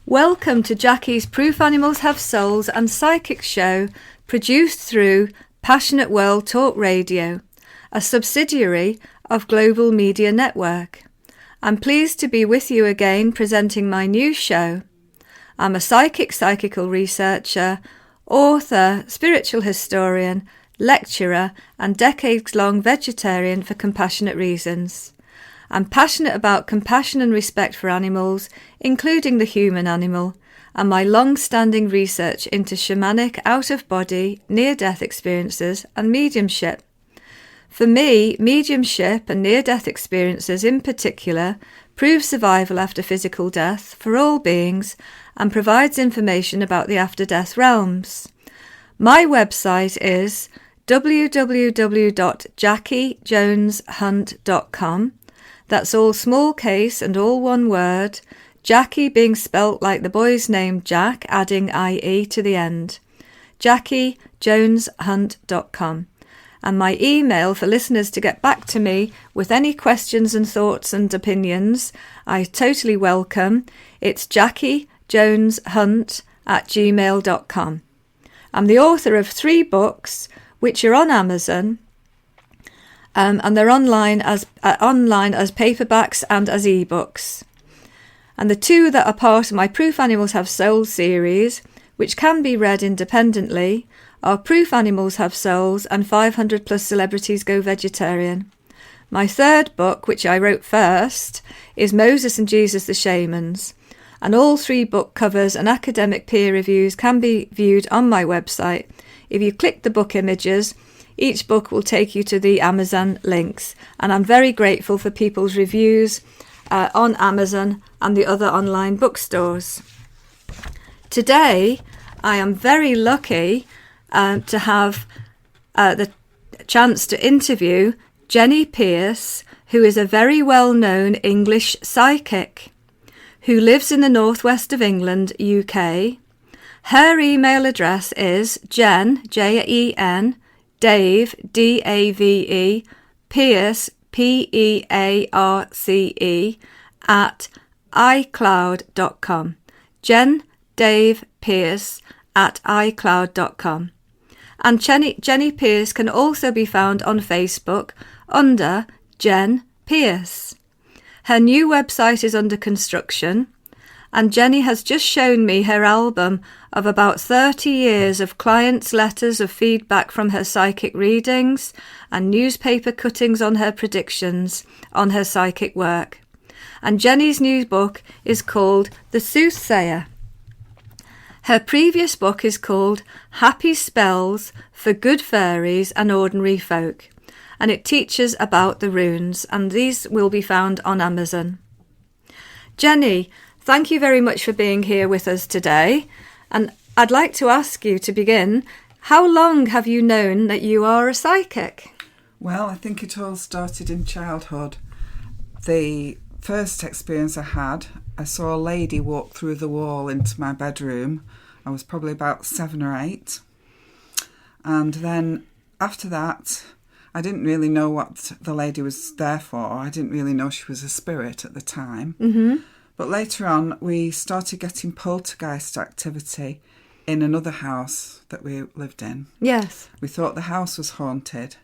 Welcome to Jackie's Proof Animals Have Souls and Psychic show, produced through Passionate World Talk Radio, a subsidiary of Global Media Network. I'm pleased to be with you again presenting my new show. I'm a psychical researcher, author, spiritual historian, lecturer and decades-long vegetarian for compassionate reasons. I'm passionate about compassion and respect for animals, including the human animal, and my long-standing research into shamanic, out-of-body, near-death experiences and mediumship. For me, mediumship and near-death experiences in particular prove survival after physical death for all beings and provides information about the after-death realms. My website is www.jackiejoneshunt.com. That's all small case and all one word, Jackie being spelt like the boy's name Jack, adding IE to the end. JackieJonesHunt.com. And my email for listeners to get back to me with any questions and thoughts and opinions, I totally welcome. It's JackieJonesHunt@gmail.com. I'm the author of 3 books, which are on Amazon. And they're online as paperbacks and as ebooks. And the 2 that are part of my Proof Animals Have Souls series, which can be read independently, are Proof Animals Have Souls and 500 Plus Celebrities Go Vegetarian. My 3rd book, which I wrote first, is Moses and Jesus the Shamans. And all 3 book covers and academic peer reviews can be viewed on my website. If you click the book images, each book will take you to the Amazon links, and I'm very grateful for people's reviews on Amazon and the other online bookstores. Today, I am very lucky to have the chance to interview Jeanne Pierce, who is a very well-known English psychic who lives in the northwest of England, UK. Her email address is Jeanne, Jen, Dave, Dave, Pierce, Pearce, at iCloud.com. Jeanne Dave Pierce at iCloud.com. And Jeanne Pierce can also be found on Facebook under Jeanne Pierce. Her new website is under construction, and Jeanne has just shown me her album of about 30 years of clients' letters of feedback from her psychic readings and newspaper cuttings on her predictions on her psychic work. And Jeanne's new book is called The Soothsayer. Her previous book is called Happy Spells for Good Fairies and Ordinary Folk, and it teaches about the runes, and these will be found on Amazon. Jeanne, thank you very much for being here with us today. And I'd like to ask you to begin, how long have you known that you are a psychic? Well, I think it all started in childhood. The first experience I had, I saw a lady walk through the wall into my bedroom. I was probably about 7 or 8. And then after that, I didn't really know what the lady was there for. I didn't really know she was a spirit at the time. Mm-hmm. But later on, we started getting poltergeist activity in another house that we lived in. Yes. We thought the house was haunted.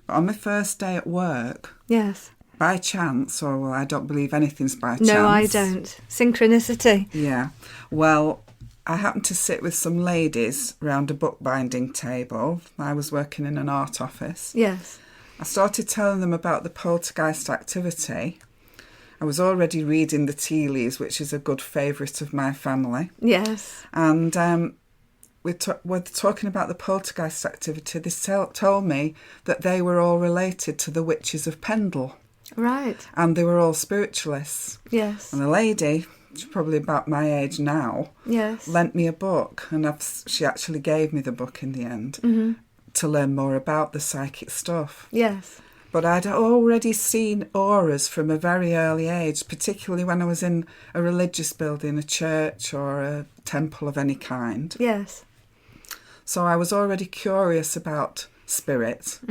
But on my first day at work, yes, by chance, or well, I don't believe anything's by chance. No, I don't. Synchronicity. Yeah. Well, I happened to sit with some ladies round a bookbinding table. I was working in an art office. Yes. I started telling them about the poltergeist activity. I was already reading the tea leaves, which is a good favourite of my family. Yes. And we're talking about the poltergeist activity. They told me that they were all related to the witches of Pendle. Right. And they were all spiritualists. Yes. And the lady, she's probably about my age now, yes, lent me a book. And she actually gave me the book in the end to learn more about the psychic stuff. Yes. But I'd already seen auras from a very early age, particularly when I was in a religious building, a church or a temple of any kind. Yes. So I was already curious about spirit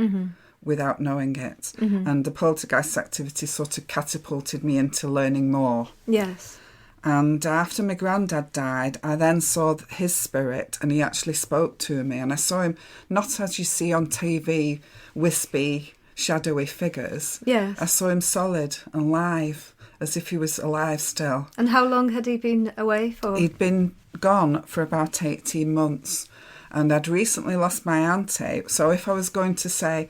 without knowing it. And the poltergeist activity sort of catapulted me into learning more. Yes. And after my granddad died, I then saw his spirit, and he actually spoke to me. And I saw him not as you see on TV, wispy, shadowy figures. Yes. I saw him solid and live, as if he was alive still. And how long had he been away for? He'd been gone for about 18 months. And I'd recently lost my auntie. So if I was going to say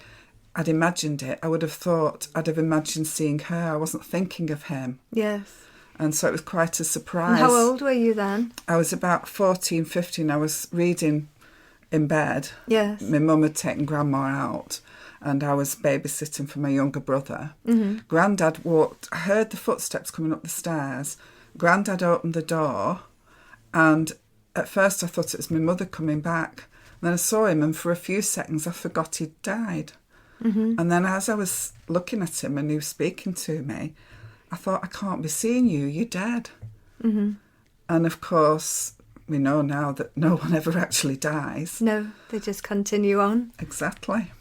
I'd imagined it, I would have thought I'd have imagined seeing her. I wasn't thinking of him. Yes. And so it was quite a surprise. And how old were you then? I was about 14, 15. I was reading in bed. Yes. My mum had taken Grandma out, and I was babysitting for my younger brother. Mm-hmm. Grandad walked. I heard the footsteps coming up the stairs. Grandad opened the door, and at first I thought it was my mother coming back. And then I saw him, and for a few seconds I forgot he'd died. Mm-hmm. And then as I was looking at him and he was speaking to me, I thought, I can't be seeing you, you're dead. Mm-hmm. And of course, we know now that no one ever actually dies. No, they just continue on. Exactly.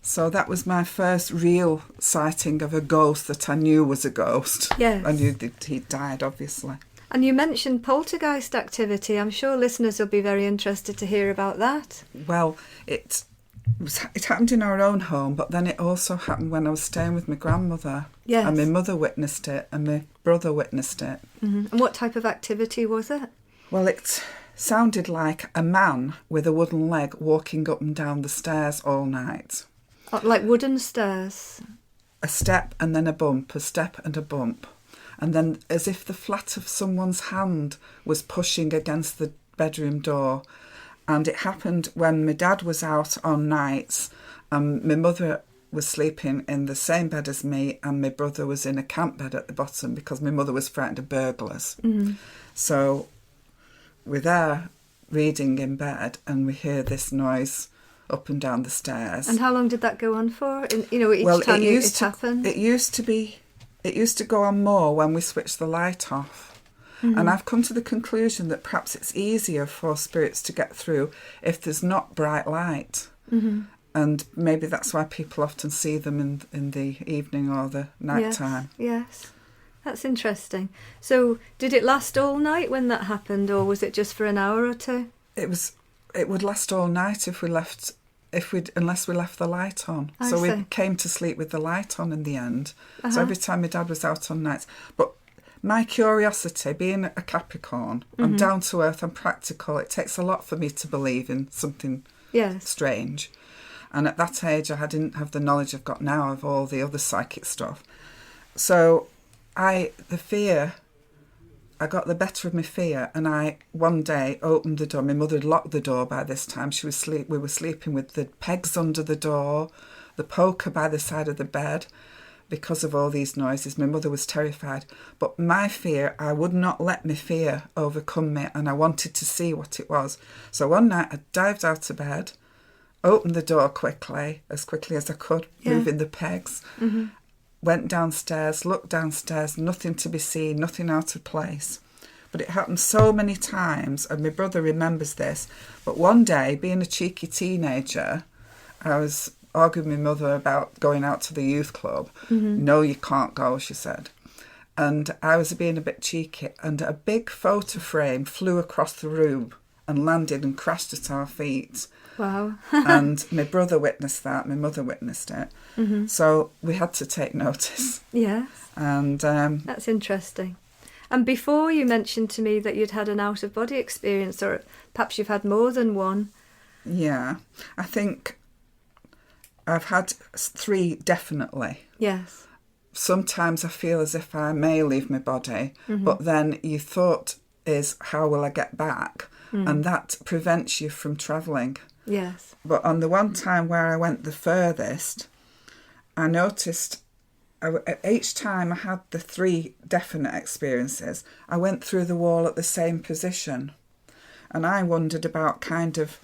So that was my first real sighting of a ghost that I knew was a ghost. Yes. I knew that he died, obviously. And you mentioned poltergeist activity. I'm sure listeners will be very interested to hear about that. Well, it happened in our own home, but then it also happened when I was staying with my grandmother. Yes. And my mother witnessed it and my brother witnessed it. Mm-hmm. And what type of activity was it? Well, it sounded like a man with a wooden leg walking up and down the stairs all night. Oh, like wooden stairs? A step and then a bump, a step and a bump. And then as if the flat of someone's hand was pushing against the bedroom door. And it happened when my dad was out on nights and my mother was sleeping in the same bed as me and my brother was in a camp bed at the bottom because my mother was frightened of burglars. Mm-hmm. So we're there reading in bed and we hear this noise up and down the stairs. And how long did that go on for? Each time it happened? It used to go on more when we switched the light off. Mm-hmm. And I've come to the conclusion that perhaps it's easier for spirits to get through if there's not bright light. Mm-hmm. And maybe that's why people often see them in the evening or the night time. Yes, that's interesting. So did it last all night when that happened, or was it just for an hour or two? It would last all night unless we left the light on. So we came to sleep with the light on in the end. Uh-huh. So every time my dad was out on nights. But my curiosity, being a Capricorn, mm-hmm. I'm down to earth, I'm practical. It takes a lot for me to believe in something strange. And at that age, I didn't have the knowledge I've got now of all the other psychic stuff. So I got the better of my fear, and I one day opened the door. My mother had locked the door by this time. We were sleeping with the pegs under the door, the poker by the side of the bed. Because of all these noises, my mother was terrified. But my fear, I would not let my fear overcome me, and I wanted to see what it was. So one night I dived out of bed, opened the door as quickly as I could, moving the pegs, mm-hmm. went downstairs, looked downstairs, nothing to be seen, nothing out of place. But it happened so many times, and my brother remembers this. But one day, being a cheeky teenager, I was arguing with my mother about going out to the youth club. Mm-hmm. No, you can't go, she said. And I was being a bit cheeky, and a big photo frame flew across the room and landed and crashed at our feet. Wow. And my brother witnessed that, my mother witnessed it. Mm-hmm. So we had to take notice. Yes. And that's interesting. And before you mentioned to me that you'd had an out-of-body experience, or perhaps you've had more than one. Yeah, I think I've had 3 definitely. Yes. Sometimes I feel as if I may leave my body, mm-hmm. but then your thought is, how will I get back? Mm. And that prevents you from travelling. Yes. But on the one time where I went the furthest, I noticed each time I had the 3 definite experiences, I went through the wall at the same position. And I wondered about kind of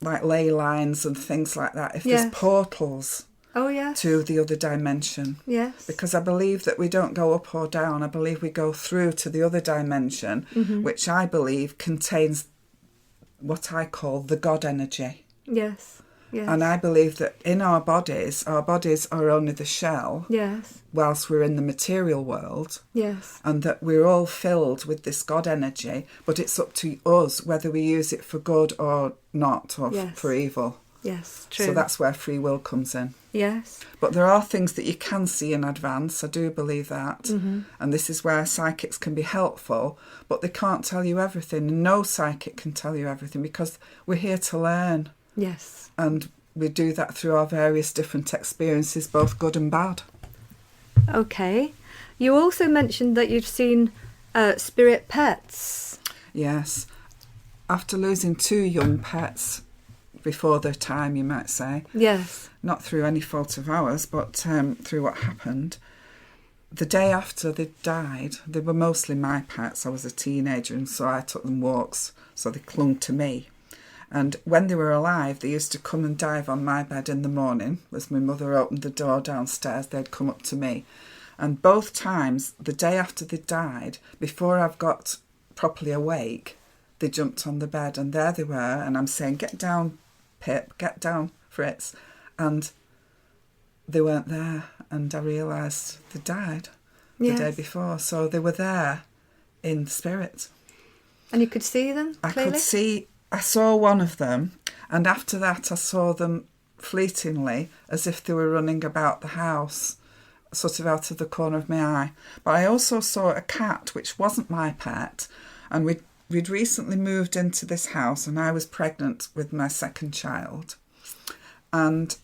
like ley lines and things like that, if there's portals to the other dimension. Yes. Because I believe that we don't go up or down. I believe we go through to the other dimension, mm-hmm. which I believe contains what I call the God energy. Yes. Yes. And I believe that in our bodies are only the shell. Yes. Whilst we're in the material world. Yes. And that we're all filled with this God energy, but it's up to us whether we use it for good or not, or for evil. Yes, true. So that's where free will comes in. Yes. But there are things that you can see in advance. I do believe that. Mm-hmm. And this is where psychics can be helpful, but they can't tell you everything. No psychic can tell you everything because we're here to learn. Yes. And we do that through our various different experiences, both good and bad. Okay. You also mentioned that you've seen spirit pets. Yes. After losing 2 young pets before their time, you might say. Yes. Not through any fault of ours, but through what happened. The day after they died, they were mostly my pets. I was a teenager, and so I took them walks, so they clung to me. And when they were alive, they used to come and dive on my bed in the morning. As my mother opened the door downstairs, they'd come up to me. And both times, the day after they died, before I've got properly awake, they jumped on the bed, and there they were. And I'm saying, "Get down, Pip, get down, Fritz." And they weren't there. And I realised they died the day before. So they were there in spirit. And you could see them clearly? I saw one of them, and after that I saw them fleetingly, as if they were running about the house, sort of out of the corner of my eye. But I also saw a cat, which wasn't my pet, and we'd recently moved into this house, and I was pregnant with my second child. And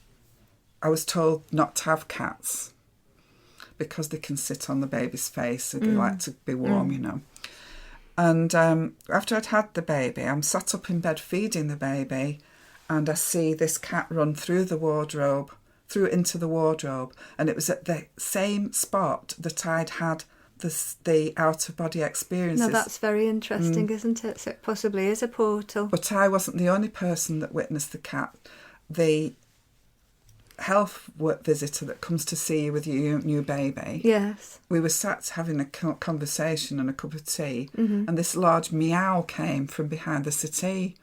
I was told not to have cats because they can sit on the baby's face, so they like to be warm, you know. And after I'd had the baby, I'm sat up in bed feeding the baby, and I see this cat run through into the wardrobe, and it was at the same spot that I'd had the out-of-body experiences. Now that's very interesting, isn't it? So it possibly is a portal. But I wasn't the only person that witnessed the cat. The health work visitor that comes to see you with your new baby. Yes. We were sat having a conversation and a cup of tea, and this large meow came from behind the settee.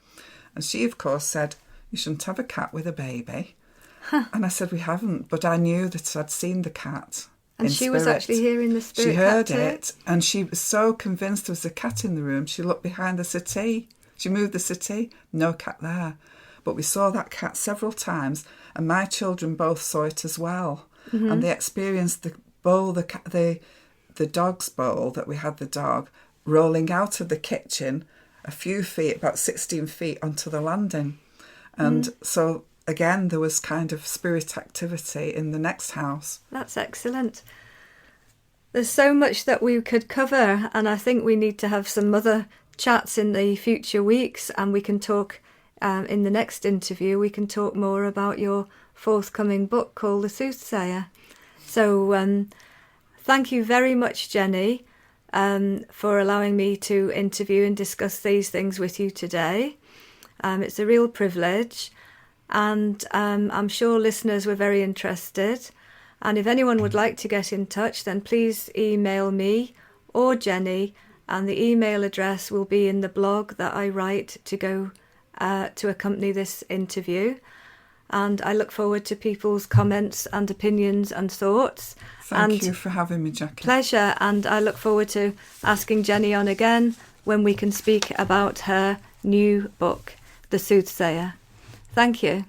And she, of course, said, "You shouldn't have a cat with a baby." Huh. And I said, "We haven't," but I knew that I'd seen the cat. And she was actually hearing the spirit. She heard it, and she was so convinced there was a cat in the room, she looked behind the settee. She moved the settee, no cat there. But we saw that cat several times, and my children both saw it as well. And they experienced the bowl, the dog's bowl that we had the dog, rolling out of the kitchen a few feet, about 16 feet onto the landing. And so, again, there was kind of spirit activity in the next house. That's excellent. There's so much that we could cover, and I think we need to have some other chats in the future weeks, and we can talk in the next interview, we can talk more about your forthcoming book called The Soothsayer. So thank you very much, Jenny, for allowing me to interview and discuss these things with you today. It's a real privilege, and I'm sure listeners were very interested. And if anyone would like to get in touch, then please email me or Jenny, and the email address will be in the blog that I write to go to accompany this interview. And I look forward to people's comments and opinions and thoughts. Thank you for having me, Jackie. Pleasure, and I look forward to asking Jenny on again when we can speak about her new book, The Soothsayer. Thank you.